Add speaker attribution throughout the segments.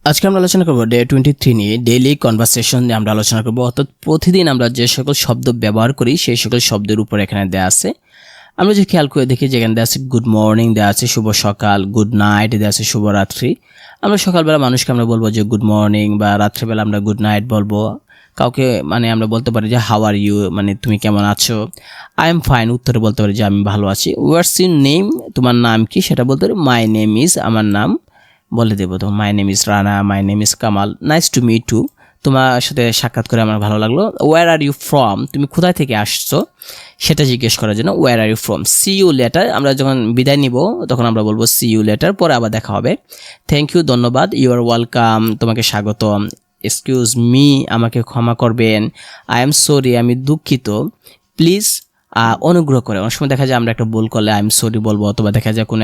Speaker 1: আজকে আমরা আলোচনা করব ডে 23 নিয়ে ডেইলি কনভারসেশন নিয়ে আমরা আলোচনা করব। অর্থাৎ প্রতিদিন আমরা যে সকল শব্দ ব্যবহার করি সেই সকল শব্দের উপর এখানে দেওয়া আছে। আমরা যে খেয়াল করে দেখি যেখানে দেওয়া আছে গুড মর্নিং, দেওয়া আছে শুভ সকাল, গুড নাইট, দেওয়া আছে শুভরাত্রি। আমরা সকালবেলা মানুষকে আমরা বলবো যে গুড মর্নিং, বা রাত্রিবেলা আমরা গুড নাইট বলবো। কাউকে আমরা বলতে পারি যে হাউ আর ইউ, তুমি কেমন আছো। আই এম ফাইন, উত্তরে বলতে পারি যে আমি ভালো আছি। হোয়াটস ইউর নেম, তোমার নাম কি, সেটা বলতে পারি মাই নেম ইজ, আমার নাম বলে দেবো। তো my name is Rana, my name is Kamal, nice to meet too, তোমার সাথে সাক্ষাৎ করে আমার ভালো লাগলো। ওয়ার আর ইউ ফ্রম, তুমি কোথায় থেকে আসছো সেটা জিজ্ঞেস করার জন্য where are you from. See you later, আমরা যখন বিদায় নিব তখন আমরা বলবো সি ইউ লেটার, পরে আবার দেখা হবে। থ্যাংক ইউ, ধন্যবাদ। ইউ আর ওয়েলকাম, তোমাকে স্বাগতম। এক্সকিউজ মি, আমাকে ক্ষমা করবেন। আই এম সরি, আমি দুঃখিত। প্লিজ, অনুগ্রহ করে। অনেক সময় দেখা যায় আমরা একটা ভুল করলে আই এম সরি বলবো, অথবা দেখা যায় কোনো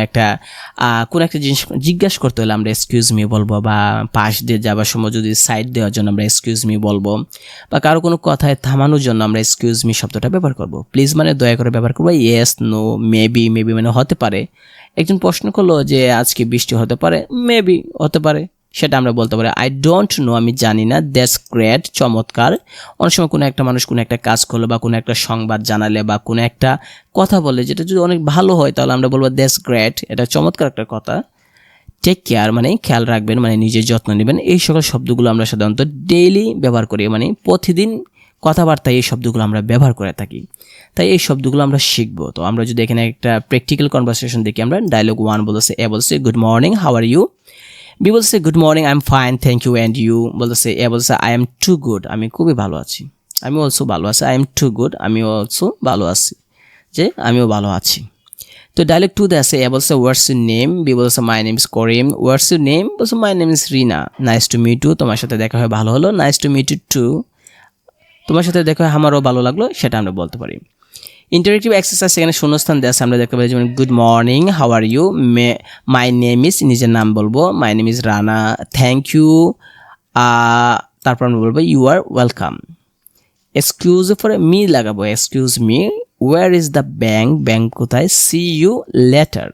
Speaker 1: একটা জিনিস জিজ্ঞাসা করতে হলে আমরা এক্সকিউজ মি বলবো, বা পাশ দিয়ে যাবার সময় যদি সাইড দেওয়ার জন্য আমরা এক্সকিউজ মি বলবো, বা কারো কোনো কথায় থামানোর জন্য আমরা এক্সকিউজ মি শব্দটা ব্যবহার করবো। প্লিজ দয়া করে ব্যবহার করবো। ইয়েস, নো, মেবি হতে পারে। একজন প্রশ্ন করলো যে আজকে বৃষ্টি হতে পারে, মেবি হতে পারে, সেটা আমরা বলতে পারি আই ডোন্ট নো, আমি জানি না। দ্যাটস গ্রেট, চমৎকার। অনেক সময় কোনো একটা মানুষ কোনো একটা কাজ করলো, বা কোনো একটা সংবাদ জানালে, বা কোনো একটা কথা বলে, যেটা যদি অনেক ভালো হয় তাহলে আমরা বলবো দ্যাটস গ্রেট, এটা চমৎকার একটা কথা। টেক কেয়ার, খেয়াল রাখবেন, নিজের যত্ন নেবেন। এই সকল শব্দগুলো আমরা সাধারণত ডেইলি ব্যবহার করি, প্রতিদিন কথাবার্তায় এই শব্দগুলো আমরা ব্যবহার করে থাকি। তাই এই শব্দগুলো আমরা শিখবো। তো আমরা যদি এখানে একটা প্র্যাকটিক্যাল কনভারসেশন দেখি, আমরা ডায়লগ 1 বলতেছে, এ বলছে good morning, how are you. B বলছে good morning, I am fine, thank you, and you. বলতেছে এ বলছে আই এম টু গুড, আমি খুবই ভালো আছি। আমি অলসো ভালো আছি। আই এম টু গুড, আমি অলসো ভালো আছি, যে আমিও ভালো আছি। তো ডায়লগ 2 তে আছে, এ বলছে হোয়াটস ইউর নেম। বি বলছে my name is Karim. What's your name, বলছে my name is Rina. Nice to meet you, তোমার সাথে দেখা হয়ে ভালো হলো। Nice to meet you too, তোমার সাথে দেখা হয়ে আমারও ভালো লাগলো, সেটা আমরা বলতে পারি। ইন্টারেক্টিভ এক্সারসাইজ, এখানে শূন্যস্থান দেওয়া আছে, আমরা দেখতে পাই যেমন good morning, how are you, my name is, নিজের নাম বলবো, my name is Rana, thank you, তারপর আমরা বলবো ইউ আর ওয়েলকাম। এক্সকিউজ পরে মি লাগাবো, excuse me, where is the bank, bank কোথায়, সি ইউ লেটার।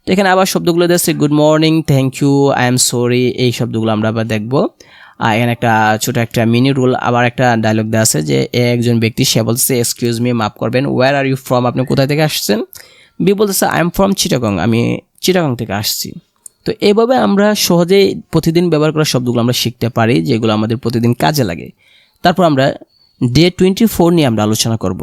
Speaker 1: তো এখানে আবার শব্দগুলো দিয়েছে good morning, thank you, I am sorry, এই শব্দগুলো আমরা আবার দেখবো। এখানে একটা ছোট একটা মিনি রুল, আবার একটা ডায়লগ দেওয়া আছে যে একজন ব্যক্তি, সে বলছে এক্সকিউজ মি, মাফ করবেন। ওয়ার আর ইউ ফ্রম, আপনি কোথায় থেকে আসছেন। বি বলতেছে আই এম ফ্রম চিটাগং, আমি চিটাগং থেকে আসছি। তো এইভাবে আমরা সহজেই প্রতিদিন ব্যবহার করা শব্দগুলো আমরা শিখতে পারি, যেগুলো আমাদের প্রতিদিন কাজে লাগে। তারপর আমরা ডে 24 নিয়ে আমরা আলোচনা করব।